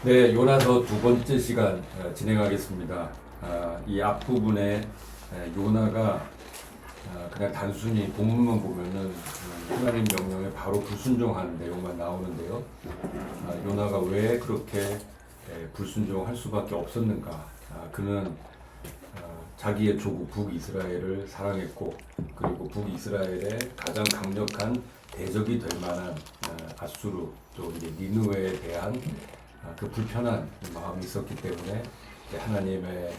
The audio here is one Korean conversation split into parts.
네, 요나서 두 번째 시간 진행하겠습니다. 이 앞부분에 요나가 그냥 단순히 본문만 보면은 하나님 명령에 바로 불순종하는 내용만 나오는데요. 요나가 왜 그렇게 불순종할 수밖에 없었는가? 그는 자기의 조국 북이스라엘을 사랑했고, 그리고 북이스라엘의 가장 강력한 대적이 될 만한 아수르 또 이제 니느웨에 대한 그 불편한 마음이 있었기 때문에 하나님의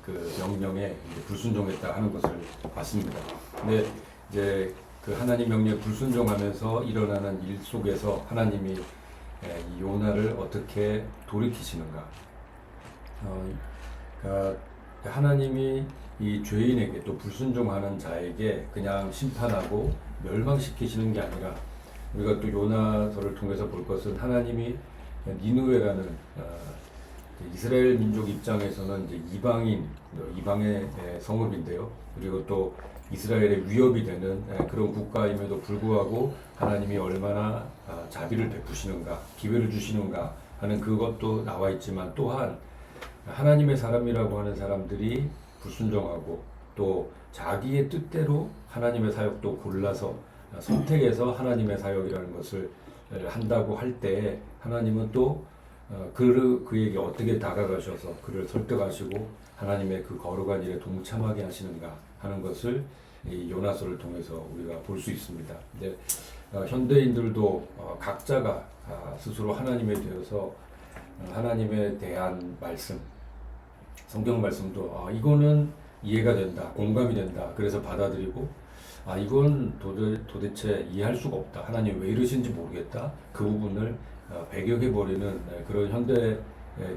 그 명령에 불순종했다 하는 것을 봤습니다. 근데 이제 그 하나님 명령에 불순종하면서 일어나는 일 속에서 하나님이 이 요나를 어떻게 돌이키시는가? 그러니까 하나님이 이 죄인에게 또 불순종하는 자에게 그냥 심판하고 멸망시키시는 게 아니라, 우리가 또 요나서를 통해서 볼 것은 하나님이 니느웨라는 이스라엘 민족 입장에서는 이제 이방의 성읍인데요. 그리고 또 이스라엘의 위협이 되는 그런 국가임에도 불구하고 하나님이 얼마나 자비를 베푸시는가, 기회를 주시는가 하는 그것도 나와 있지만, 또한 하나님의 사람이라고 하는 사람들이 불순종하고 또 자기의 뜻대로 하나님의 사역도 골라서 선택해서 하나님의 사역이라는 것을 한다고 할 때 하나님은 또 그에게 어떻게 다가가셔서 그를 설득하시고 하나님의 그 거룩한 일에 동참하게 하시는가 하는 것을 이 요나서를 통해서 우리가 볼 수 있습니다. 이제 현대인들도 각자가 스스로 하나님에 대해서 하나님에 대한 말씀, 성경 말씀도 이거는 이해가 된다, 공감이 된다, 그래서 받아들이고, 이건 도대체 이해할 수가 없다, 하나님 왜 이러신지 모르겠다, 그 부분을 배격해버리는 그런 현대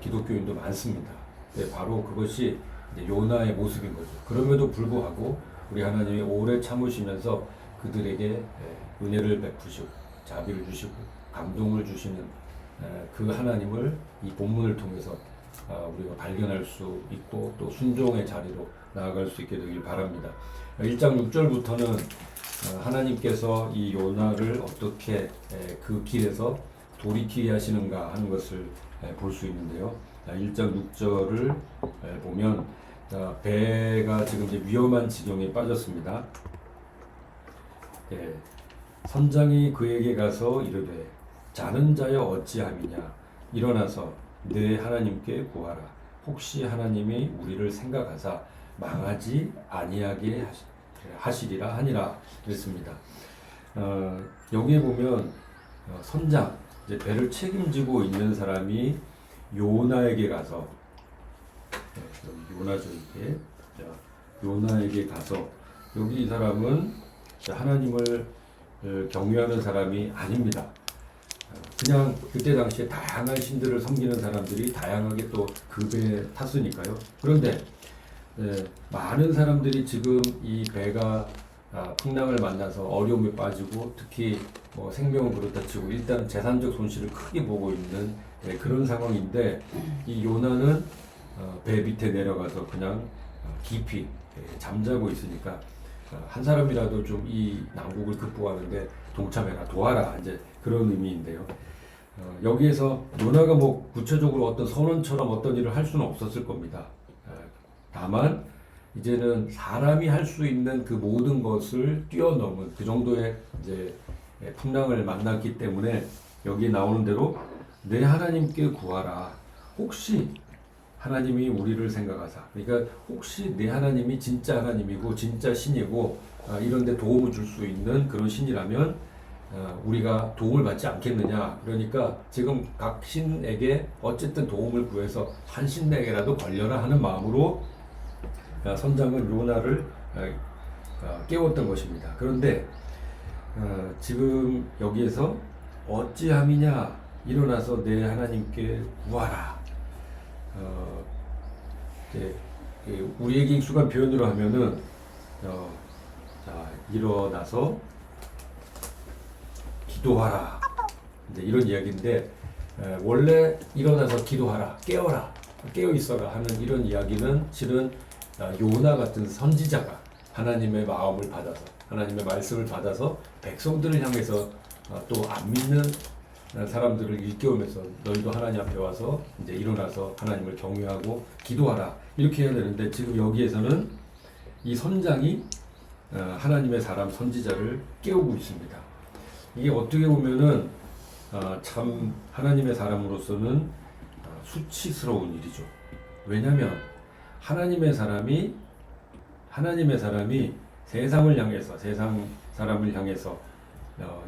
기독교인도 많습니다. 바로 그것이 이제 요나의 모습인 거죠. 그럼에도 불구하고 우리 하나님이 오래 참으시면서 그들에게 은혜를 베푸시고 자비를 주시고 감동을 주시는 그 하나님을 이 본문을 통해서 우리가 발견할 수 있고 또 순종의 자리로 나아갈 수 있게 되길 바랍니다. 1장 6절부터는 하나님께서 이 요나를 어떻게 그 길에서 돌이키게 하시는가 하는 것을 볼 수 있는데요. 1장 6절을 보면 배가 지금 이제 위험한 지경에 빠졌습니다. 선장이 그에게 가서 이르되 자는 자여 어찌함이냐, 일어나서 내 하나님께 구하라. 혹시 하나님이 우리를 생각하사 망하지 아니하게 하시리라 하니라 그랬습니다. 여기에 보면 선장, 이제 배를 책임지고 있는 사람이 요나에게 가서, 요나죠 이게. 요나에게 가서, 여기 이 사람은 하나님을 경외하는 사람이 아닙니다. 그냥 그때 당시에 다양한 신들을 섬기는 사람들이 다양하게 또 그 배에 탔으니까요. 그런데 많은 사람들이 지금 이 배가 풍랑을 만나서 어려움에 빠지고, 특히 뭐 생명을 그렇다 치고 일단 재산적 손실을 크게 보고 있는 그런 상황인데, 이 요나는 배 밑에 내려가서 그냥 깊이 잠자고 있으니까 한 사람이라도 좀 이 난국을 극복하는데 동참해라, 도와라, 이제 그런 의미인데요. 여기에서 요나가 뭐 구체적으로 어떤 선언처럼 어떤 일을 할 수는 없었을 겁니다. 다만 이제는 사람이 할 수 있는 그 모든 것을 뛰어넘은 그 정도의 이제 풍랑을 만났기 때문에 여기에 나오는 대로 내 하나님께 구하라. 혹시 하나님이 우리를 생각하사, 그러니까 혹시 내 하나님이 진짜 하나님이고 진짜 신이고 이런 데 도움을 줄 수 있는 그런 신이라면 우리가 도움을 받지 않겠느냐. 그러니까 지금 각 신에게 어쨌든 도움을 구해서 한 신에게라도 걸려라 하는 마음으로 선장은 요나를 깨웠던 것입니다. 그런데 지금 여기에서 어찌함이냐, 일어나서 내 하나님께 구하라. 우리에게 익숙한 표현으로 하면은 일어나서 기도하라, 이제 이런 이야기인데, 원래 일어나서 기도하라, 깨어라, 깨어 있어라 하는 이런 이야기는 실은 요나 같은 선지자가 하나님의 마음을 받아서, 하나님의 말씀을 받아서 백성들을 향해서 또 안 믿는 사람들을 일깨우면서 너희도 하나님 앞에 와서 이제 일어나서 하나님을 경외하고 기도하라 이렇게 해야 되는데 지금 여기에서는 이 선장이 하나님의 사람 선지자를 깨우고 있습니다. 이게 어떻게 보면은 참 하나님의 사람으로서는 수치스러운 일이죠. 왜냐하면 하나님의 사람이 세상을 향해서 세상 사람을 향해서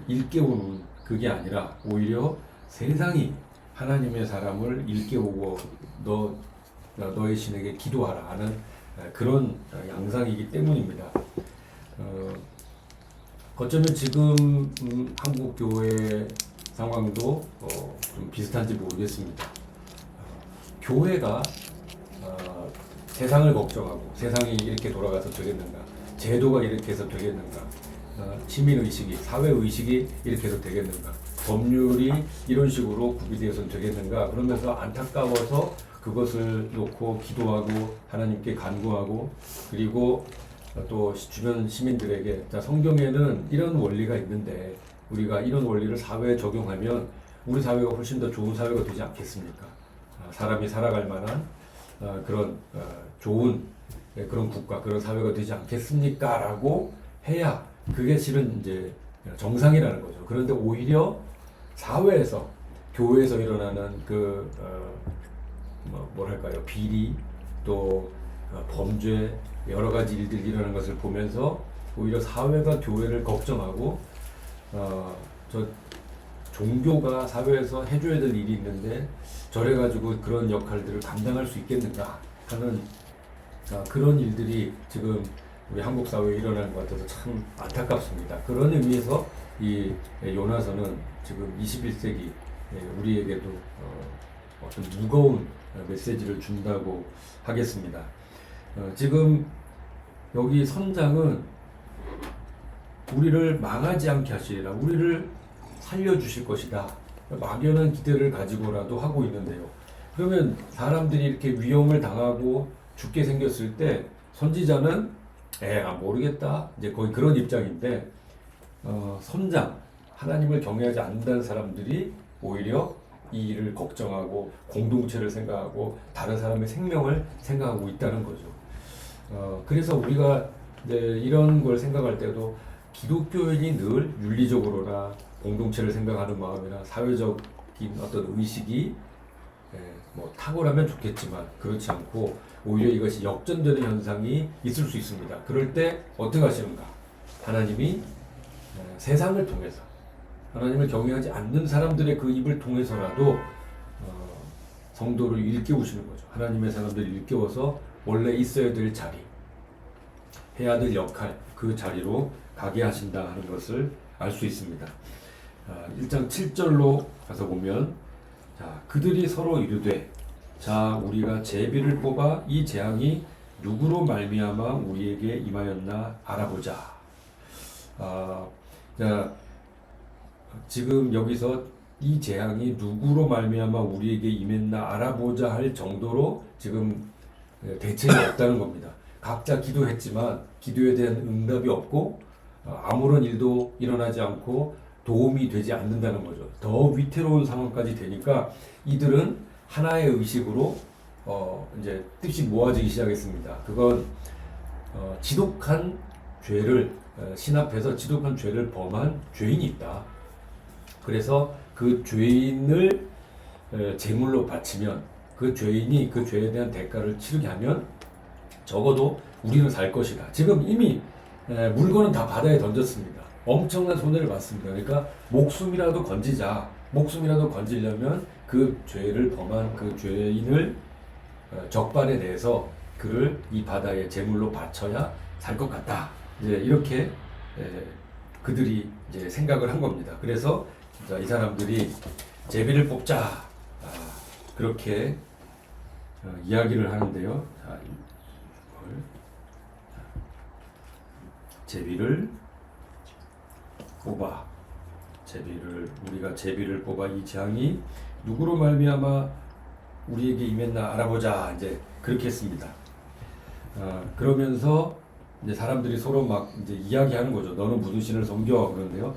일깨우는 그게 아니라 오히려 세상이 하나님의 사람을 일깨우고 너의 신에게 기도하라 하는 그런 양상이기 때문입니다. 어쩌면 지금 한국 교회 상황도 좀 비슷한지 모르겠습니다. 교회가 세상을 걱정하고 세상이 이렇게 돌아가서 되겠는가, 제도가 이렇게 해서 되겠는가, 시민의식이, 사회의식이 이렇게 해서 되겠는가, 법률이 이런 식으로 구비되어서 되겠는가 그러면서 안타까워서 그것을 놓고 기도하고 하나님께 간구하고 그리고 또 주변 시민들에게 자, 성경에는 이런 원리가 있는데 우리가 이런 원리를 사회에 적용하면 우리 사회가 훨씬 더 좋은 사회가 되지 않겠습니까? 사람이 살아갈 만한 그런 좋은 그런 국가, 그런 사회가 되지 않겠습니까? 라고 해야 그게 실은 이제 정상이라는 거죠. 그런데 오히려 사회에서, 교회에서 일어나는 그 뭐랄까요, 비리 또 범죄 여러 가지 일들이 일어나는 것을 보면서 오히려 사회가 교회를 걱정하고 저 종교가 사회에서 해줘야 될 일이 있는데 저래가지고 그런 역할들을 감당할 수 있겠는가 하는 그런 일들이 지금 우리 한국 사회에 일어나는 것 같아서 참 안타깝습니다. 그런 의미에서 이 요나서는 지금 21세기 우리에게도 어떤 무거운 메시지를 준다고 하겠습니다. 지금 여기 선장은 우리를 망하지 않게 하시리라, 우리를 살려주실 것이다, 막연한 기대를 가지고라도 하고 있는데요. 그러면 사람들이 이렇게 위험을 당하고 죽게 생겼을 때 선지자는 모르겠다, 이제 거의 그런 입장인데 선장, 하나님을 경외하지 않는다는 사람들이 오히려 이 일을 걱정하고 공동체를 생각하고 다른 사람의 생명을 생각하고 있다는 거죠. 그래서 우리가 이제 이런 걸 생각할 때도 기독교인이 늘 윤리적으로나 공동체를 생각하는 마음이나 사회적인 어떤 의식이 뭐 탁월하면 좋겠지만 그렇지 않고 오히려 이것이 역전되는 현상이 있을 수 있습니다. 그럴 때 어떻게 하시는가? 하나님이 세상을 통해서 하나님을 경외하지 않는 사람들의 그 입을 통해서라도 성도를 일깨우시는 거죠. 하나님의 사람들을 일깨워서 원래 있어야 될 자리, 해야 될 역할, 그 자리로 가게 하신다 하는 것을 알 수 있습니다. 1장 7절로 가서 보면 그들이 서로 이르되 자 우리가 제비를 뽑아 이 재앙이 누구로 말미암아 우리에게 임하였나 알아보자. 지금 여기서 이 재앙이 누구로 말미암아 우리에게 임했나 알아보자 할 정도로 지금 대책이 없다는 겁니다. 각자 기도했지만 기도에 대한 응답이 없고 아무런 일도 일어나지 않고 도움이 되지 않는다는 거죠. 더 위태로운 상황까지 되니까 이들은 하나의 의식으로 이제 뜻이 모아지기 시작했습니다. 그건 지독한 죄를 신 앞에서 지독한 죄를 범한 죄인이 있다. 그래서 그 죄인을 제물로 바치면 그 죄인이 그 죄에 대한 대가를 치르게 하면 적어도 우리는 살 것이다. 지금 이미 물건은 다 바다에 던졌습니다. 엄청난 손해를 봤습니다. 그러니까 목숨이라도 건지자. 목숨이라도 건지려면 그 죄를 범한 그 죄인을 적발해 내서 그를 이 바다에 제물로 바쳐야 살 것 같다. 이제 이렇게 그들이 이제 생각을 한 겁니다. 그래서 이 사람들이 제비를 뽑자. 그렇게 이야기를 하는데요. 제비를 뽑아. 우리가 제비를 뽑아 이 재앙이 누구로 말미암아 우리에게 임했나 알아보자. 이제 그렇게 했습니다. 그러면서 이제 사람들이 서로 막 이제 이야기하는 거죠. 너는 무슨 신을 섬겨? 그런데요.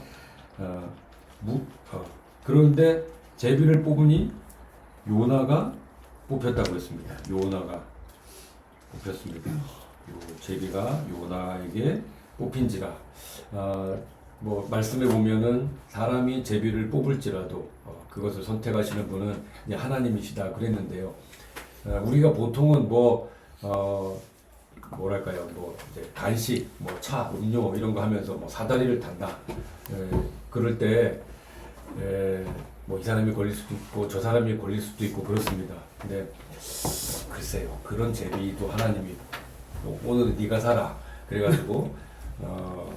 그런데 제비를 뽑으니 요나가 뽑혔다고 했습니다. 요나가 뽑혔습니다. 요 제비가 요나에게 뽑힌지라. 뭐 말씀해 보면은 사람이 제비를 뽑을지라도 그것을 선택하시는 분은 이제 하나님이시다 그랬는데요. 우리가 보통은 뭐랄까요, 뭐 이제 간식, 뭐 차, 음료 이런 거 하면서 뭐 사다리를 탄다. 그럴 때 뭐 이 사람이 걸릴 수도 있고 저 사람이 걸릴 수도 있고 그렇습니다. 근데 글쎄요, 그런 제비도 하나님이 오늘은 네가 살아 그래가지고 뭐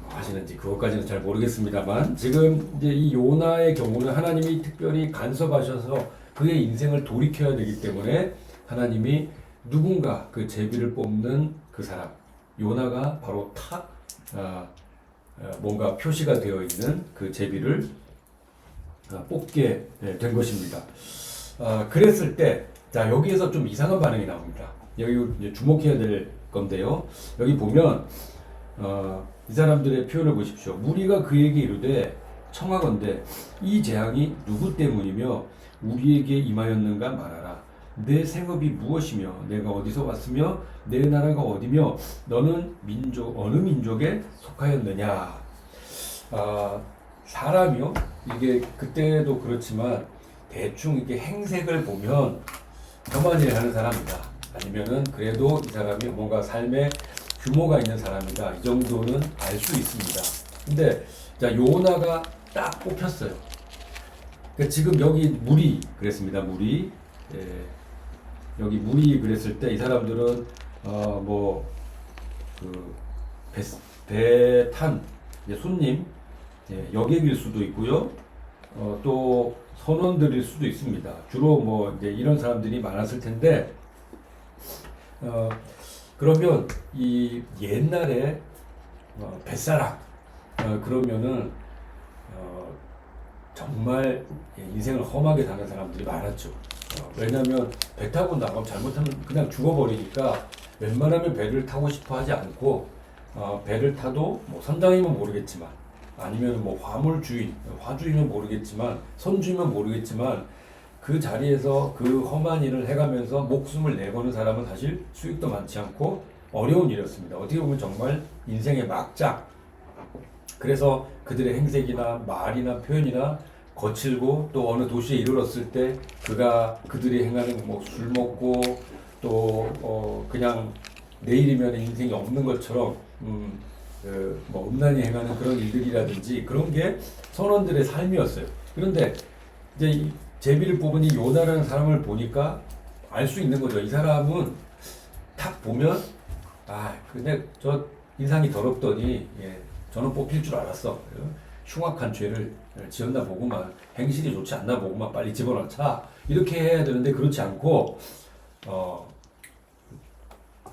하시는지 그것까지는 잘 모르겠습니다만, 지금 이제 이 요나의 경우는 하나님이 특별히 간섭하셔서 그의 인생을 돌이켜야 되기 때문에 하나님이 누군가 그 제비를 뽑는 그 사람, 요나가 바로 뭔가 표시가 되어 있는 그 제비를 뽑게 된 것입니다. 그랬을 때, 자, 여기에서 좀 이상한 반응이 나옵니다. 여기 이제 주목해야 될 건데요. 여기 보면 이 사람들의 표현을 보십시오. 무리가 그에게 이르되 청하건대 이 재앙이 누구 때문이며 우리에게 임하였는가 말하라. 내 생업이 무엇이며 내가 어디서 왔으며 내 나라가 어디며 너는 어느 민족에 속하였느냐. 사람이요, 이게 그때도 그렇지만 대충 이렇게 행색을 보면 험한 하는 사람이다, 아니면은 그래도 이 사람이 뭔가 삶에 규모가 있는 사람이다, 이 정도는 알 수 있습니다. 근데 자, 요나가 딱 뽑혔어요. 그러니까 지금 여기 무리 그랬습니다. 무리. 여기 무리 그랬을 때 이 사람들은 배 탄 손님, 여객일 수도 있고요. 또 선원들일 수도 있습니다. 주로 뭐 이제 이런 사람들이 많았을 텐데, 그러면 이 옛날에 뱃사랑 그러면은 정말 인생을 험하게 사는 사람들이 많았죠. 왜냐하면 배 타고 나가면 잘못하면 그냥 죽어버리니까 웬만하면 배를 타고 싶어 하지 않고, 배를 타도 뭐 선장이면 모르겠지만, 아니면 뭐 화주이면 모르겠지만, 선주이면 모르겠지만, 그 자리에서 그 험한 일을 해가면서 목숨을 내거는 사람은 사실 수익도 많지 않고 어려운 일이었습니다. 어떻게 보면 정말 인생의 막장. 그래서 그들의 행색이나 말이나 표현이나 거칠고, 또 어느 도시에 이르렀을 때 그들이 행하는 뭐 술 먹고 또 그냥 내일이면 인생이 없는 것처럼 뭐 음란히 행하는 그런 일들이라든지 그런 게 선원들의 삶이었어요. 그런데 이제 이 제비를 뽑은 이 요나라는 사람을 보니까 알 수 있는 거죠. 이 사람은 딱 보면 근데 저 인상이 더럽더니 저는 뽑힐 줄 알았어. 흉악한 죄를 지었나 보구만, 행실이 좋지 않나 보구만, 빨리 집어넣자, 이렇게 해야 되는데 그렇지 않고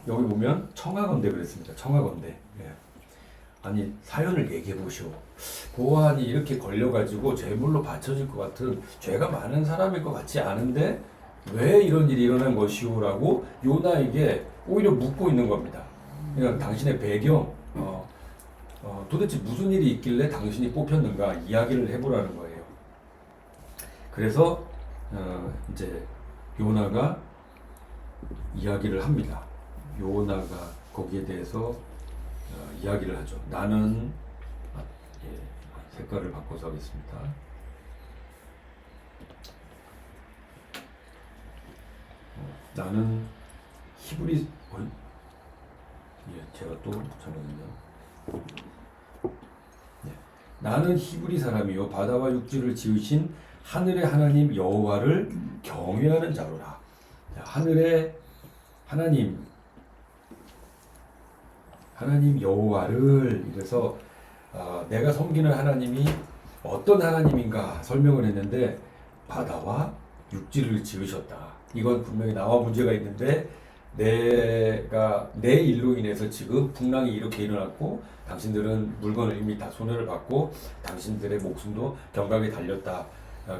여기 보면 청하건대 그랬습니다. 청하건대. 아니, 사연을 얘기해 보시오. 보안이 이렇게 걸려가지고 제물로 바쳐질 것 같은 죄가 많은 사람일 것 같지 않은데 왜 이런 일이 일어난 것이오라고 요나에게 오히려 묻고 있는 겁니다. 그러니까 당신의 배경, 도대체 무슨 일이 있길래 당신이 뽑혔는가 이야기를 해보라는 거예요. 그래서 이제 요나가 이야기를 합니다. 요나가 거기에 대해서 이야기를 하죠. 나는 색깔을 바꿔서 하겠습니다. 나는 히브리 제가 또 잠깐만요. 나는 히브리 사람이요 바다와 육지를 지으신 하늘의 하나님 여호와를 경외하는 자로라. 하늘의 하나님 여호와를, 이래서 내가 섬기는 하나님이 어떤 하나님인가 설명을 했는데, 바다와 육지를 지으셨다. 이건 분명히 나와 문제가 있는데, 내가 내 일로 인해서 지금 풍랑이 이렇게 일어났고 당신들은 물건을 이미 다 손해를 받고 당신들의 목숨도 경각에 달렸다.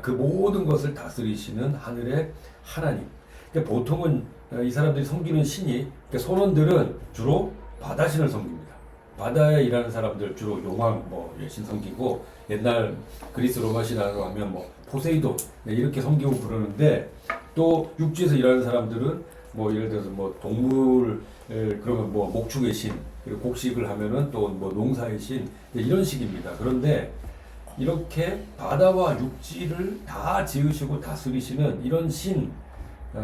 그 모든 것을 다스리시는 하늘의 하나님. 그러니까 보통은 이 사람들이 섬기는 신이, 그러니까 선원들은 주로 바다신을 섬깁니다. 바다에 일하는 사람들 주로 용왕 뭐 여신 섬기고, 옛날 그리스 로마 신화로 하면 뭐 포세이돈 이렇게 섬기고 그러는데, 또 육지에서 일하는 사람들은 뭐 예를 들어서 뭐 동물 그러면 뭐 목축의 신, 그리고 곡식을 하면은 또 뭐 농사의 신, 이런 식입니다. 그런데 이렇게 바다와 육지를 다 지으시고 다스리시는 이런 신,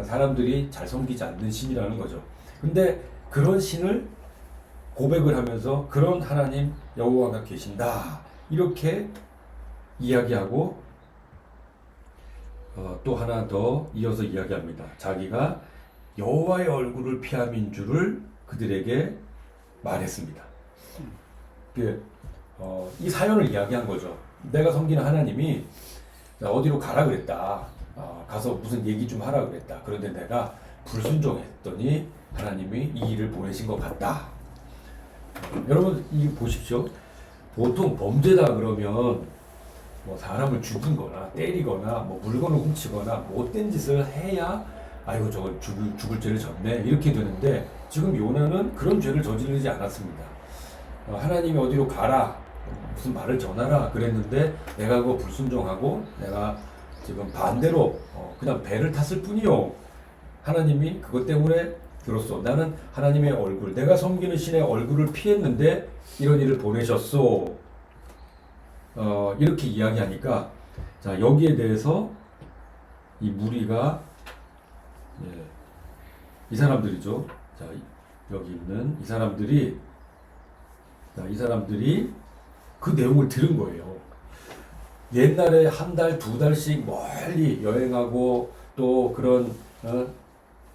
사람들이 잘 섬기지 않는 신이라는 거죠. 근데 그런 신을 고백을 하면서 그런 하나님 여호와가 계신다 이렇게 이야기하고, 또 하나 더 이어서 이야기합니다. 자기가 여호와의 얼굴을 피함인 줄을 그들에게 말했습니다. 이 사연을 이야기한 거죠. 내가 섬기는 하나님이 어디로 가라 그랬다. 가서 무슨 얘기 좀 하라 그랬다. 그런데 내가 불순종했더니 하나님이 이 일을 보내신 것 같다. 여러분 이거 보십시오. 보통 범죄다 그러면 뭐 사람을 죽이거나 때리거나 뭐 물건을 훔치거나 못된 짓을 해야 아이고 저거 죽을 죄를 졌네 이렇게 되는데, 지금 요나는 그런 죄를 저지르지 않았습니다. 하나님이 어디로 가라 무슨 말을 전하라 그랬는데 내가 그거 불순종하고 내가 지금 반대로 그냥 배를 탔을 뿐이요. 하나님이 그것 때문에 들었어. 나는 하나님의 얼굴, 내가 섬기는 신의 얼굴을 피했는데 이런 일을 보내셨소. 이렇게 이야기하니까, 자 여기에 대해서 이 무리가, 이 사람들이죠. 자 여기 있는 이 사람들이 그 내용을 들은 거예요. 옛날에 한 달, 두 달씩 멀리 여행하고 또 그런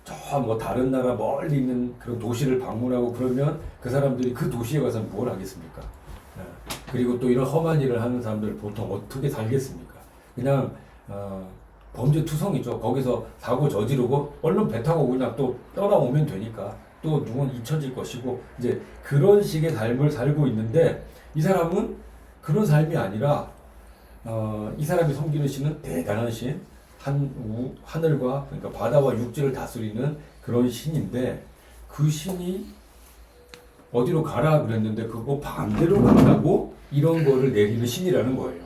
저 뭐 다른 나라 멀리 있는 그런 도시를 방문하고 그러면 그 사람들이 그 도시에 가서 뭘 하겠습니까? 그리고 또 이런 험한 일을 하는 사람들 보통 어떻게 살겠습니까? 그냥 범죄 투성이죠. 거기서 사고 저지르고 얼른 배 타고 그냥 또 떠나오면 되니까 또 누군 잊혀질 것이고, 이제 그런 식의 삶을 살고 있는데, 이 사람은 그런 삶이 아니라 이 사람이 섬기는 신은 대단한 신, 하늘과 그러니까 바다와 육지를 다스리는 그런 신인데, 그 신이 어디로 가라 그랬는데 그거 반대로 간다고 이런 거를 내리는 신이라는 거예요.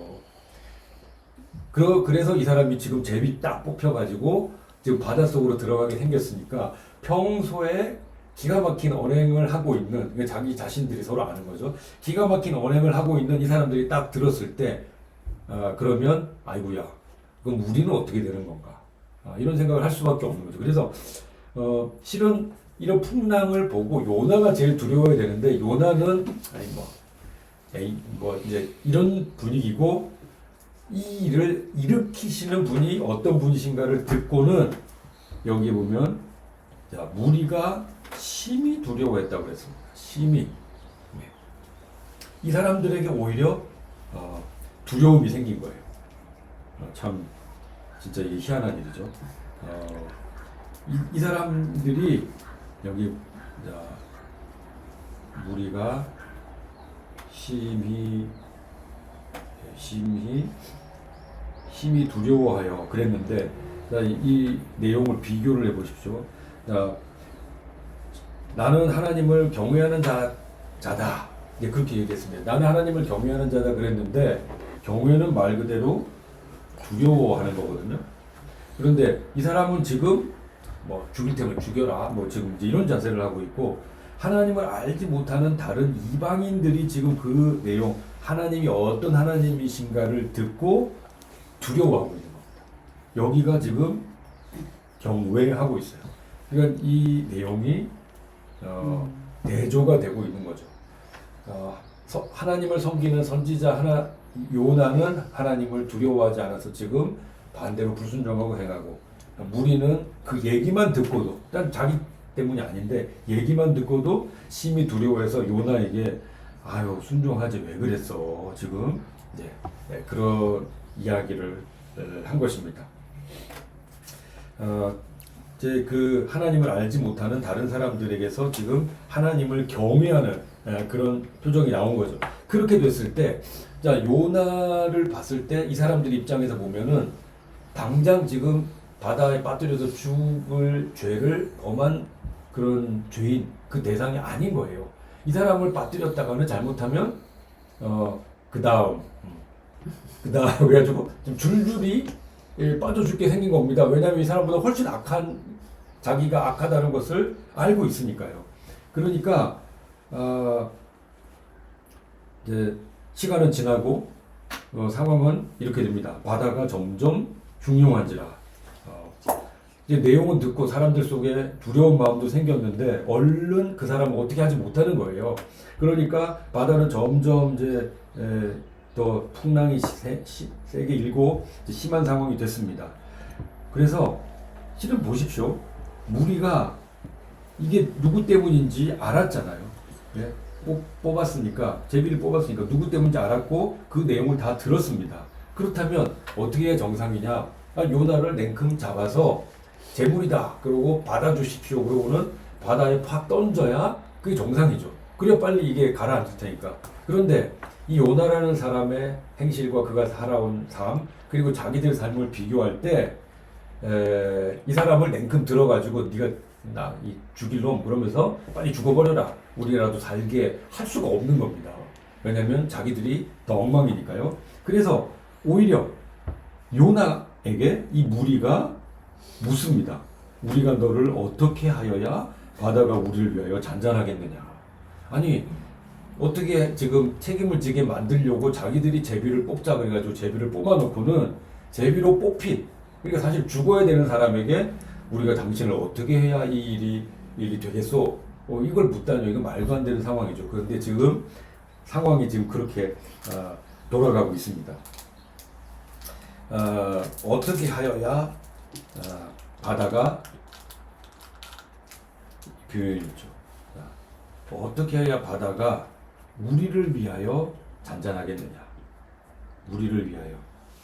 그래서 이 사람이 지금 제비 딱 뽑혀가지고 지금 바닷속으로 들어가게 생겼으니까, 평소에 기가 막힌 언행을 하고 있는, 자기 자신들이 서로 아는 거죠. 기가 막힌 언행을 하고 있는 이 사람들이 딱 들었을 때 그러면 아이고야 그럼 우리는 어떻게 되는 건가, 이런 생각을 할 수밖에 없는 거죠. 그래서 실은 이런 풍랑을 보고 요나가 제일 두려워야 되는데, 요나는 이제 이런 분위기고 이 일을 일으키시는 분이 어떤 분이신가를 듣고는, 여기 보면 자 무리가 심히 두려워했다고 그랬습니다. 심히. 이 사람들에게 오히려 두려움이 생긴 거예요. 참 진짜 이게 희한한 일이죠. 이 사람들이 여기 무리가 심히 두려워하여 그랬는데, 이 내용을 비교를 해보십시오. 나는 하나님을 경외하는 자다. 이제 그렇게 얘기했습니다. 나는 하나님을 경외하는 자다 그랬는데, 경외는 말 그대로 두려워하는 거거든요. 그런데 이 사람은 지금 뭐 죽일 테면 죽여라, 뭐 지금 이제 이런 자세를 하고 있고, 하나님을 알지 못하는 다른 이방인들이 지금 그 내용, 하나님이 어떤 하나님이신가를 듣고 두려워하고 있는 겁니다. 여기가 지금 경외하고 있어요. 그러니까 이 내용이 대조가 되고 있는 거죠. 하나님을 섬기는 선지자 요나는 하나님을 두려워하지 않아서 지금 반대로 불순종하고 행하고, 무리는 그 얘기만 듣고도, 일단 자기 때문이 아닌데 얘기만 듣고도 심히 두려워해서 요나에게 아유 순종하지 왜 그랬어 지금, 그런 이야기를 한 것입니다. 이제 그 하나님을 알지 못하는 다른 사람들에게서 지금 하나님을 경외하는 그런 표정이 나온 거죠. 그렇게 됐을 때, 자 요나를 봤을 때 이 사람들 입장에서 보면은 당장 지금 바다에 빠뜨려서 죽을 죄를 범한 그런 죄인, 그 대상이 아닌 거예요. 이 사람을 빠뜨렸다가는 잘못하면 그 다음 그래가지고 좀 줄줄이 빠져 죽게 생긴 겁니다. 왜냐하면 이 사람보다 훨씬 악한 자기가 악하다는 것을 알고 있으니까요. 그러니까 이제 시간은 지나고 상황은 이렇게 됩니다. 바다가 점점 흉흉한지라. 이제 내용은 듣고 사람들 속에 두려운 마음도 생겼는데 얼른 그 사람을 어떻게 하지 못하는 거예요. 그러니까 바다는 점점 이제 더 풍랑이 세게 일고 심한 상황이 됐습니다. 그래서 실은 보십시오. 무리가 이게 누구 때문인지 알았잖아요. 네? 뽑았으니까, 제비를 뽑았으니까 누구 때문인지 알았고 그 내용을 다 들었습니다. 그렇다면 어떻게 해야 정상이냐? 요나를 냉큼 잡아서 재물이다 그러고 받아주십시오 그러고는 바다에 팍 던져야 그게 정상이죠. 그래야 빨리 이게 가라앉을 테니까. 그런데 이 요나라는 사람의 행실과 그가 살아온 삶 그리고 자기들 삶을 비교할 때 이 사람을 냉큼 들어가지고 네가 나 이 죽일 놈 그러면서 빨리 죽어버려라 우리라도 살게 할 수가 없는 겁니다. 왜냐하면 자기들이 더 엉망이니까요. 그래서 오히려 요나에게 이 무리가 묻습니다. 우리가 너를 어떻게 하여야 바다가 우리를 위하여 잔잔하겠느냐. 아니 어떻게 지금 책임을 지게 만들려고 자기들이 제비를 뽑자 그래가지고 제비를 뽑아놓고는 제비로 뽑힌, 그러니까 사실 죽어야 되는 사람에게 우리가 당신을 어떻게 해야 이 일이 되겠소? 이걸 묻다니 이거 말도 안 되는 상황이죠. 그런데 지금 상황이 지금 그렇게 돌아가고 있습니다. 어떻게 하여야 바다가 표현이죠. 어떻게 해야 바다가 우리를 위하여 잔잔하겠느냐. 우리를 위하여.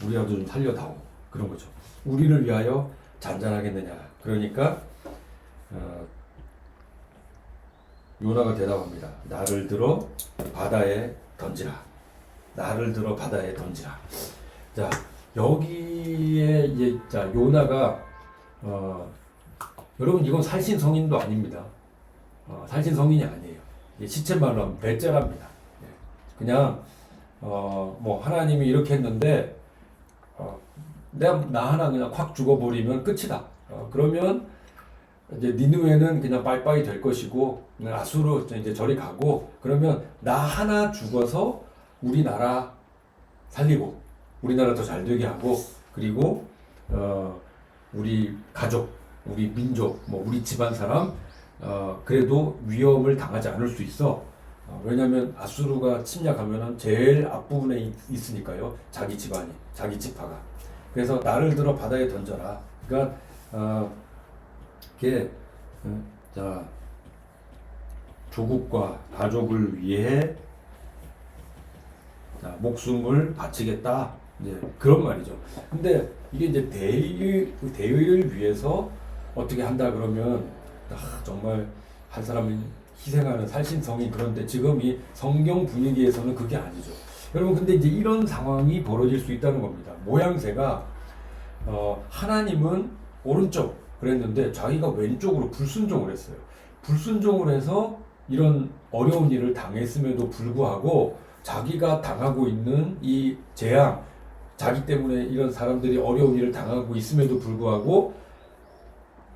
우리라도 좀 살려다오. 그런 거죠. 우리를 위하여 잔잔하겠느냐. 그러니까 요나가 대답합니다. 나를 들어 바다에 던지라. 나를 들어 바다에 던지라. 자, 여기에 이제 자 요나가 여러분 이건 살신성인도 아닙니다. 살신성인이 아니에요. 시쳇말로 하면 배째랍니다. 그냥 뭐 하나님이 이렇게 했는데 나 하나 그냥 확 죽어버리면 끝이다. 그러면 이제 니느웨는 그냥 빠이빠이 될 것이고 아수르 이제 저리 가고 그러면 나 하나 죽어서 우리나라 살리고 우리나라 더 잘 되게 하고 그리고 우리 가족, 우리 민족, 뭐 우리 집안 사람 그래도 위험을 당하지 않을 수 있어. 왜냐하면 아수르가 침략하면은 제일 앞부분에 있으니까요. 자기 집안이, 자기 지파가. 그래서 나를 들어 바다에 던져라. 그러니까 이게 자 조국과 가족을 위해 자, 목숨을 바치겠다. 이제 그런 말이죠. 근데 이게 이제 대의를 위해서 어떻게 한다 그러면 정말 한 사람이 희생하는 살신성이 그런데 지금 이 성경 분위기에서는 그게 아니죠. 여러분 근데 이제 이런 상황이 벌어질 수 있다는 겁니다. 모양새가 하나님은 오른쪽 그랬는데 자기가 왼쪽으로 불순종을 했어요. 불순종을 해서 이런 어려운 일을 당했음에도 불구하고 자기가 당하고 있는 이 재앙, 자기 때문에 이런 사람들이 어려운 일을 당하고 있음에도 불구하고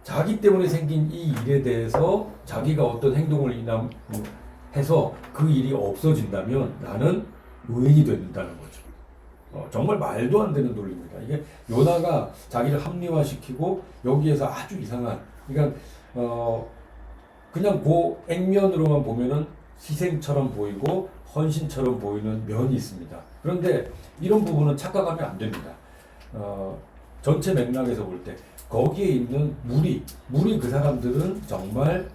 자기 때문에 생긴 이 일에 대해서 자기가 어떤 행동을 해서 그 일이 없어진다면 나는 의인이 된다는 거죠. 정말 말도 안 되는 논리입니다. 이게 요나가 자기를 합리화시키고 여기에서 아주 이상한, 그러니까 그냥 그 액면으로만 보면은 희생처럼 보이고 헌신처럼 보이는 면이 있습니다. 그런데 이런 부분은 착각하면 안 됩니다. 전체 맥락에서 볼 때 거기에 있는 무리 그 사람들은 정말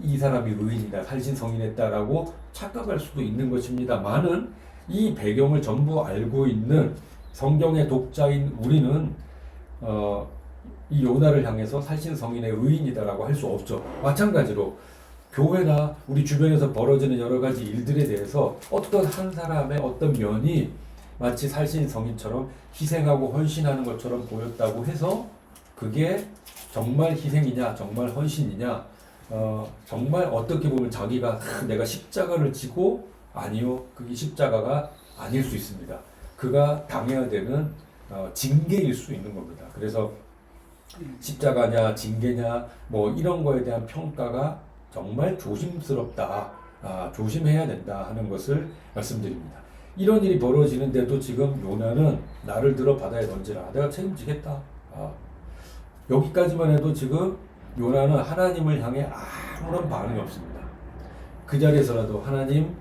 이 사람이 의인이다, 살신성인했다라고 착각할 수도 있는 것입니다만은 이 배경을 전부 알고 있는 성경의 독자인 우리는 이 요나를 향해서 살신성인의 의인이다라고 할 수 없죠. 마찬가지로 교회나 우리 주변에서 벌어지는 여러 가지 일들에 대해서 어떤 한 사람의 어떤 면이 마치 살신성인처럼 희생하고 헌신하는 것처럼 보였다고 해서 그게 정말 희생이냐 정말 헌신이냐 정말 어떻게 보면 자기가 내가 십자가를 지고 아니요, 그게 십자가가 아닐 수 있습니다. 그가 당해야 되는 징계일 수 있는 겁니다. 그래서 십자가냐 징계냐 뭐 이런 거에 대한 평가가 정말 조심스럽다, 조심해야 된다 하는 것을 말씀드립니다. 이런 일이 벌어지는데도 지금 요나는 나를 들어 바다에 던지라, 내가 책임지겠다. 여기까지만 해도 지금 요나는 하나님을 향해 아무런 반응이 없습니다. 그 자리에서라도 하나님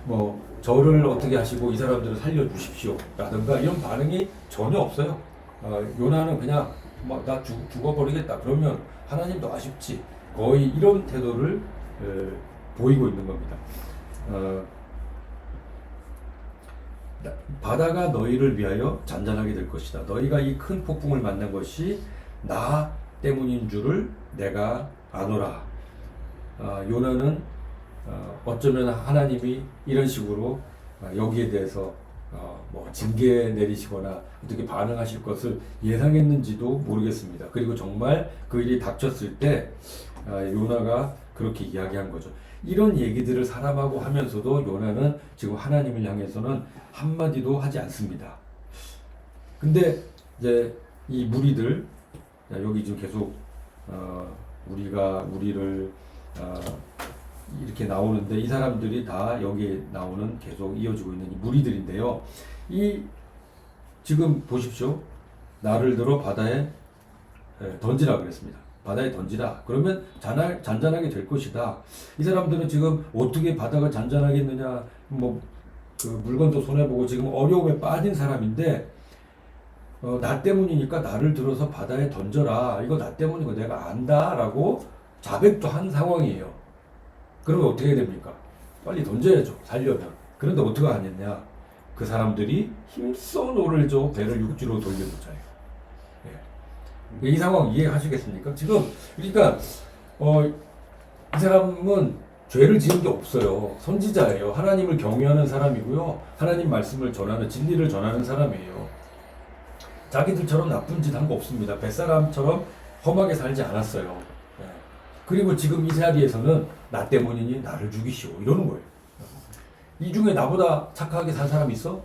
뭐 저를 어떻게 하시고 이 사람들을 살려주십시오 라든가 이런 반응이 전혀 없어요. 요나는 그냥 나 죽어버리겠다 그러면 하나님도 아쉽지, 거의 이런 태도를 보이고 있는 겁니다. 바다가 너희를 위하여 잔잔하게 될 것이다. 너희가 이 큰 폭풍을 만난 것이 나 때문인 줄을 내가 아노라. 요나는 어쩌면 하나님이 이런 식으로 여기에 대해서 뭐 징계 내리시거나 어떻게 반응하실 것을 예상했는지도 모르겠습니다. 그리고 정말 그 일이 닥쳤을 때 요나가 그렇게 이야기한 거죠. 이런 얘기들을 사람하고 하면서도 요나는 지금 하나님을 향해서는 한마디도 하지 않습니다. 근데 이제 이 무리들, 여기 지금 계속 우리를 이렇게 나오는데 이 사람들이 다 여기에 나오는 계속 이어지고 있는 이 무리들인데요. 이 지금 보십시오. 나를 들어 바다에 던지라 그랬습니다. 바다에 던지라. 그러면 잔잔하게 될 것이다. 이 사람들은 지금 어떻게 바다가 잔잔하겠느냐, 그 물건도 손해보고 지금 어려움에 빠진 사람인데 나 때문이니까 나를 들어서 바다에 던져라. 이거 나 때문이고 내가 안다라고 자백도 한 상황이에요. 그러면 어떻게 됩니까? 빨리 던져야죠. 살려면. 그런데 어떻게 하겠냐? 그 사람들이 힘써 노를 줘 배를 육지로 돌려놓자요. 예. 이 상황 이해하시겠습니까? 지금 그러니까 이 사람은 죄를 지은 게 없어요. 선지자예요. 하나님을 경외하는 사람이고요. 하나님 말씀을 전하는, 진리를 전하는 사람이에요. 자기들처럼 나쁜 짓 한 거 없습니다. 뱃사람처럼 험하게 살지 않았어요. 예. 그리고 지금 이 자리에서는 나 때문이니 나를 죽이시오 이러는 거예요. 이 중에 나보다 착하게 산 사람이 있어?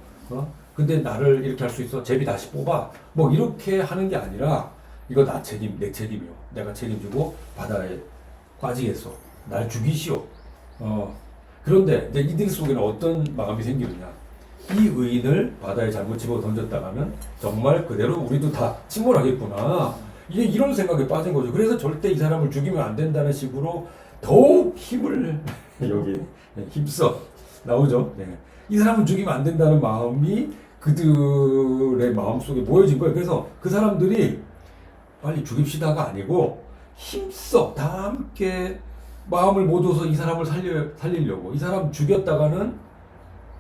근데 나를 이렇게 할 수 있어? 제비 다시 뽑아? 뭐 이렇게 하는 게 아니라 이거 내 책임이요. 내가 책임지고 바다에 빠지겠어. 날 죽이시오. 그런데 이제 이들 속에는 어떤 마음이 생기느냐? 이 의인을 바다에 잘못 집어 던졌다가는 정말 그대로 우리도 다 침몰하겠구나. 이게 이런 생각에 빠진 거죠. 그래서 절대 이 사람을 죽이면 안 된다는 식으로 더욱 힘을 여기 힘써 나오죠. 네. 이 사람을 죽이면 안 된다는 마음이 그들의 마음속에 모여진 거예요. 그래서 그 사람들이 빨리 죽입시다가 아니고 힘써 다 함께 마음을 모아서 이 사람을 살리려고, 이 사람 죽였다가는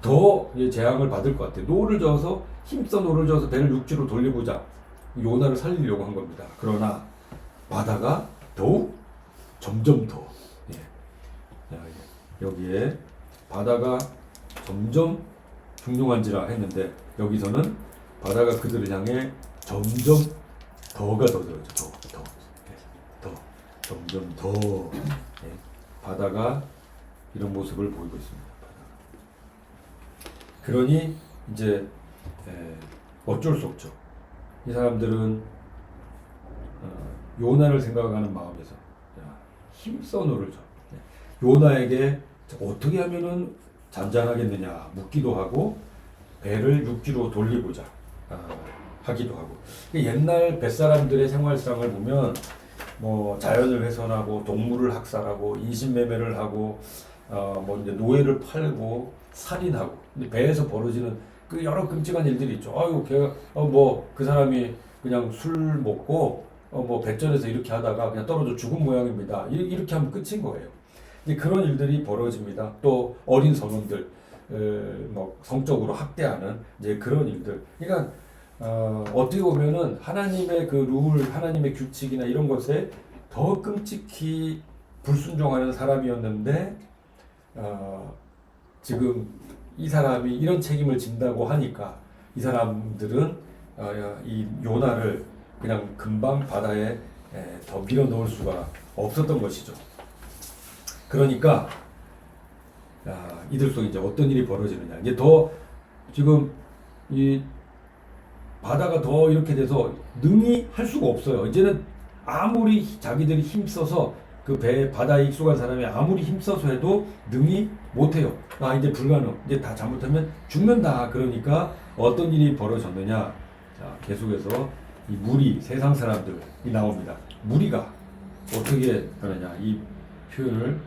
더 재앙을 받을 것 같아요. 힘써 노를 저어서 배를 육지로 돌려보자. 요나를 살리려고 한 겁니다. 그러나 바다가 더욱 점점 더 여기에 바다가 점점 흉흉한지라 했는데 여기서는 바다가 그들을 향해 점점 더가 더 들어죠. 점점 더 바다가 이런 모습을 보이고 있습니다. 그러니 이제 어쩔 수 없죠. 이 사람들은 요나를 생각하는 마음에서 힘써 노를 줘. 요나에게 어떻게 하면은 잔잔하겠느냐 묻기도 하고 배를 육지로 돌리고자 하기도 하고. 옛날 뱃사람들의 생활상을 보면 뭐 자연을 훼손하고 동물을 학살하고 인신매매를 하고 뭐 이제 노예를 팔고 살인하고, 근데 배에서 벌어지는 그 여러 끔찍한 일들이 있죠. 아유, 걔가 뭐 그 사람이 그냥 술 먹고 뭐 배전에서 이렇게 하다가 그냥 떨어져 죽은 모양입니다. 이렇게 하면 끝인 거예요. 이제 그런 일들이 벌어집니다. 또 어린 성인들 뭐 성적으로 학대하는 이제 그런 일들. 그러니까 어떻게 보면은 하나님의 그 룰, 하나님의 규칙이나 이런 것에 더 끔찍히 불순종하는 사람이었는데 지금 이 사람이 이런 책임을 진다고 하니까 이 사람들은 이 요나를 그냥 금방 바다에 더 밀어 넣을 수가 없었던 것이죠. 그러니까 이들 속에 이제 어떤 일이 벌어지느냐. 이제 더 지금 이 바다가 더 이렇게 돼서 능히 할 수가 없어요. 이제는 아무리 자기들이 힘써서 그 배 바다에 익숙한 사람이 아무리 힘써서 해도 능히 못해요. 이제 불가능. 이제 다 잘못하면 죽는다. 그러니까 어떤 일이 벌어졌느냐. 자, 계속해서 이 무리 세상 사람들이 나옵니다. 무리가 어떻게 하느냐 이 표현을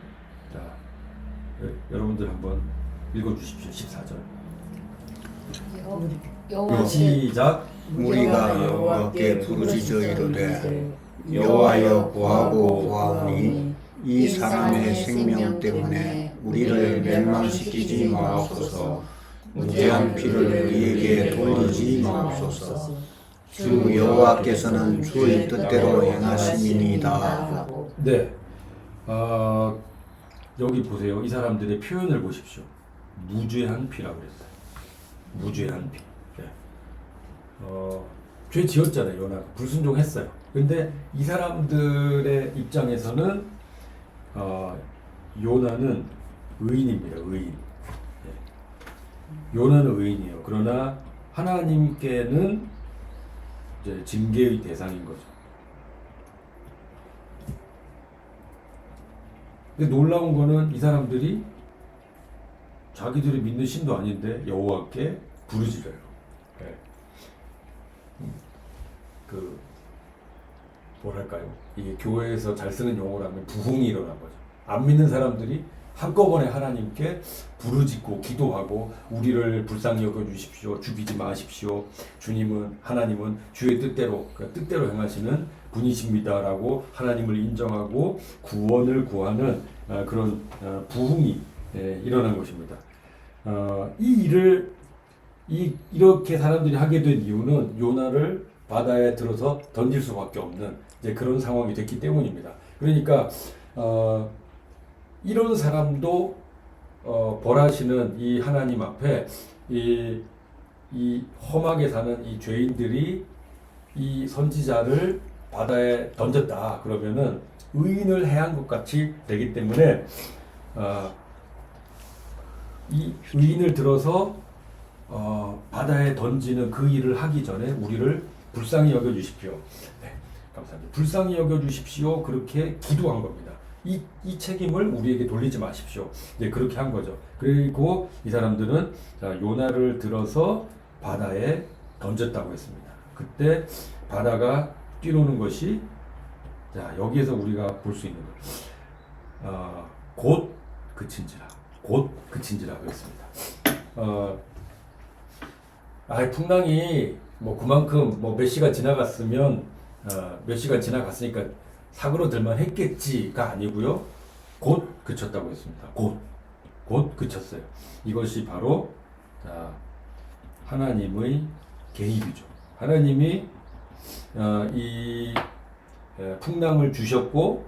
자, 여러분들 한번 읽어주십시오. 14절. 시작. 무리가 여호와께 부르짖어 이르되 여호와여 구하고 구하오니 이 사람의 생명 때문에 우리를 멸망시키지 마옵소서. 무죄한 피를 우리에게 돌리지 마옵소서. 주 여호와께서는 주의 뜻대로 행하심이니이다. 네. 여기 보세요. 이 사람들의 표현을 보십시오. 무죄한 피라고 그랬어요. 무죄한 피. 네. 죄 지었잖아요. 요나가 불순종했어요. 근데 이 사람들의 입장에서는 요나는 의인입니다. 의인. 네. 요나는 의인이에요. 그러나 하나님께는 이제 징계의 대상인 거죠. 근데 놀라운 거는 이 사람들이 자기들이 믿는 신도 아닌데 여호와께 부르짖어요. 네. 뭐랄까요? 이게 교회에서 잘 쓰는 용어라면 부흥이 일어난 거죠. 안 믿는 사람들이 한꺼번에 하나님께 부르짖고 기도하고 우리를 불쌍히 여겨 주십시오. 죽이지 마십시오. 하나님은 주의 뜻대로 행하시는 분이십니다라고 하나님을 인정하고 구원을 구하는 그런 부흥이 일어난 것입니다. 이 일을 이렇게 사람들이 하게 된 이유는 요나를 바다에 들어서 던질 수밖에 없는 이제 그런 상황이 됐기 때문입니다. 그러니까 이런 사람도 벌하시는 이 하나님 앞에 이 험하게 사는 이 죄인들이 이 선지자를 바다에 던졌다 그러면은 의인을 해한 것 같이 되기 때문에 이 의인을 들어서 바다에 던지는 그 일을 하기 전에 우리를 불쌍히 여겨 주십시오. 네, 감사합니다. 불쌍히 여겨 주십시오. 그렇게 기도한 겁니다. 이 책임을 우리에게 돌리지 마십시오. 네, 그렇게 한 거죠. 그리고 이 사람들은 요나를 들어서 바다에 던졌다고 했습니다. 그때 바다가 뛰노는 것이 여기에서 우리가 볼 수 있는 것. 곧 그친지라 그랬습니다. 풍랑이 그만큼 몇 시간 지나갔으면 몇 시간 지나갔으니까 사그러들만 했겠지가 아니고요. 곧 그쳤다고 했습니다. 곧 그쳤어요. 이것이 바로 하나님의 개입이죠. 하나님이 이 풍랑을 주셨고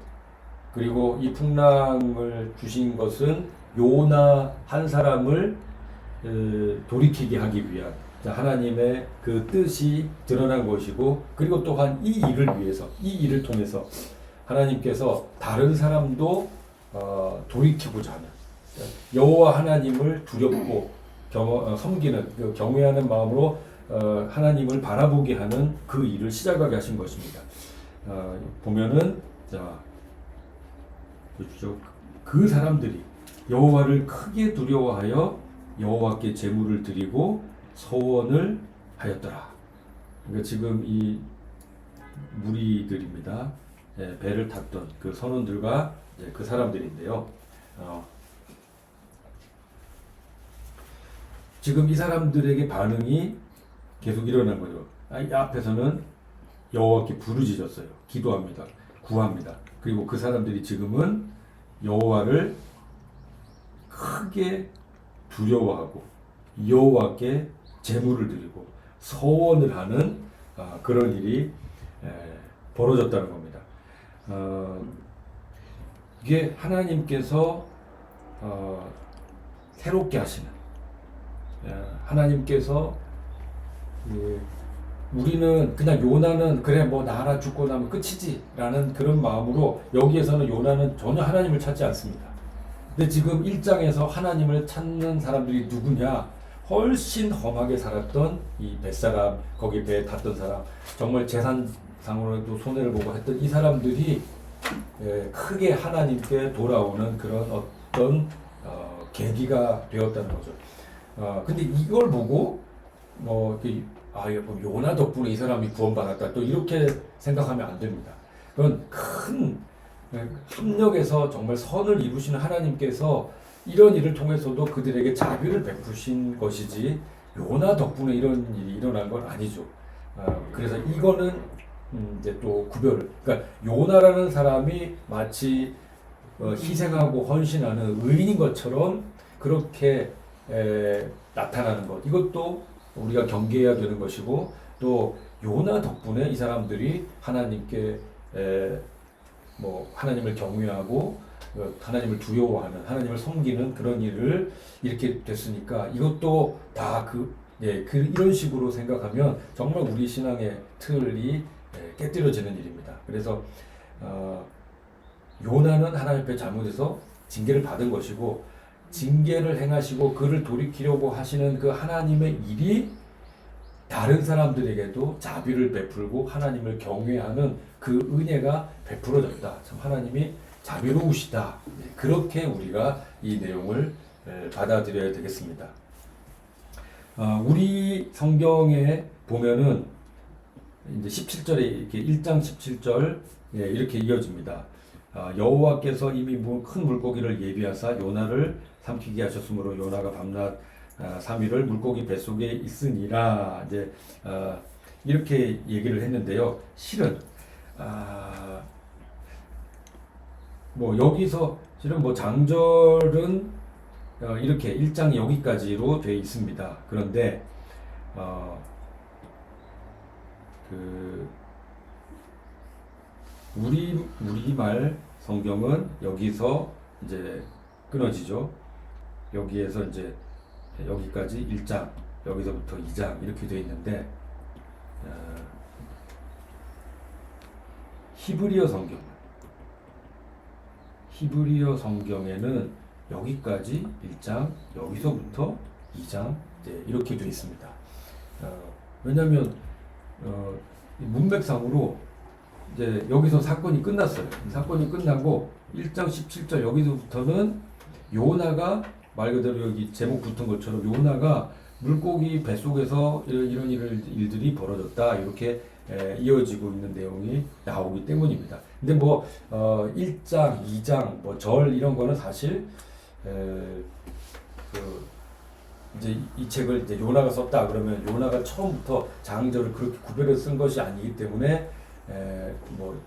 그리고 이 풍랑을 주신 것은 요나 한 사람을 돌이키게 하기 위한 하나님의 그 뜻이 드러난 것이고 그리고 또한 이 일을 위해서 이 일을 통해서 하나님께서 다른 사람도 돌이키고자 하는 여호와 하나님을 두렵고 섬기는 경외하는 마음으로 하나님을 바라보게 하는 그 일을 시작하게 하신 것입니다. 보면은 그 사람들이 여호와를 크게 두려워하여 여호와께 제물을 드리고 서원을 하였더라. 그러니까 지금 이 무리들입니다. 배를 탔던 그 선원들과 그 사람들인데요. 지금 이 사람들에게 반응이 계속 일어난 거죠. 이 앞에서는 여호와께 부르짖었어요. 기도합니다. 구합니다. 그리고 그 사람들이 지금은 여호와를 크게 두려워하고 여호와께 제물을 드리고 서원을 하는 그런 일이 벌어졌다는 겁니다. 이게 하나님께서 새롭게 하시는 하나님께서 우리는 그냥 요나는 그래 나 하나 죽고 나면 끝이지 라는 그런 마음으로 여기에서는 요나는 전혀 하나님을 찾지 않습니다. 근데 지금 1장에서 하나님을 찾는 사람들이 누구냐? 훨씬 험하게 살았던 이 뱃사람, 거기 배에 탔던 사람, 정말 재산상으로도 손해를 보고 했던 이 사람들이 크게 하나님께 돌아오는 그런 어떤 계기가 되었다는 거죠. 근데 이걸 보고 뭐 요나 덕분에 이 사람이 구원받았다 또 이렇게 생각하면 안 됩니다. 그건 큰 합력에서 정말 선을 이루시는 하나님께서 이런 일을 통해서도 그들에게 자비를 베푸신 것이지 요나 덕분에 이런 일이 일어난 건 아니죠. 그래서 이거는 이제 또 구별을, 그러니까 요나라는 사람이 마치 희생하고 헌신하는 의인인 것처럼 그렇게 나타나는 것, 이것도 우리가 경계해야 되는 것이고, 또 요나 덕분에 이 사람들이 하나님께 뭐 하나님을 경외하고 하나님을 두려워하는, 하나님을 섬기는 그런 일을 이렇게 됐으니까 이것도 다 이런 식으로 생각하면 정말 우리 신앙의 틀이 깨뜨려지는 일입니다. 그래서 요나는 하나님 앞에 잘못해서 징계를 받은 것이고, 징계를 행하시고 그를 돌이키려고 하시는 그 하나님의 일이 다른 사람들에게도 자비를 베풀고 하나님을 경외하는 그 은혜가 베풀어졌다. 참 하나님이 자비로우시다. 그렇게 우리가 이 내용을 받아들여야 되겠습니다. 우리 성경에 보면은 이제 17절에 이렇게 1장 17절 이렇게 이어집니다. 여호와께서 이미 큰 물고기를 예비하사 요나를 삼키게 하셨으므로 요나가 밤낮 3일을 물고기 뱃속에 있으니라. 이제 이렇게 얘기를 했는데요. 실은 뭐 여기서 실은 뭐 장절은 이렇게 1장 여기까지로 되어 있습니다. 그런데 우리말 성경은 여기서 이제 끊어지죠. 여기에서 이제 여기까지 1장, 여기서부터 2장 이렇게 되어 있는데 히브리어 성경에는 여기까지 1장, 여기서부터 2장 이렇게 되어 있습니다. 왜냐하면 문맥상으로 이제 여기서 사건이 끝났어요. 사건이 끝나고 1장 17절 여기서부터는 요나가 말 그대로 여기 제목 붙은 것처럼 요나가 물고기 뱃속에서 이런 일들이 벌어졌다 이렇게 이어지고 있는 내용이 나오기 때문입니다. 근데 뭐 1장, 2장, 뭐 절 이런 거는 사실 이제 이 책을 이제 요나가 썼다 그러면 요나가 처음부터 장절을 그렇게 구별해서 쓴 것이 아니기 때문에 뭐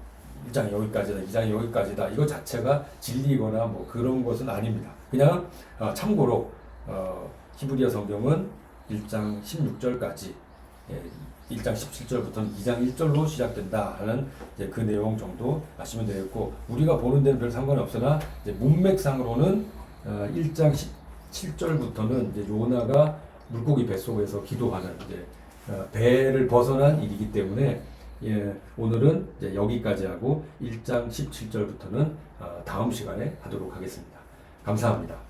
1장 여기까지다, 2장 여기까지다 이거 자체가 진리거나 뭐 그런 것은 아닙니다. 그냥 참고로 히브리어 성경은 1장 16절까지 1장 17절부터는 2장 1절로 시작된다 하는 이제 그 내용 정도 아시면 되겠고, 우리가 보는 데는 별 상관이 없으나 이제 문맥상으로는 1장 17절부터는 이제 요나가 물고기 뱃속에서 기도하는 이제 배를 벗어난 일이기 때문에 오늘은 이제 여기까지 하고 1장 17절부터는 다음 시간에 하도록 하겠습니다. 감사합니다.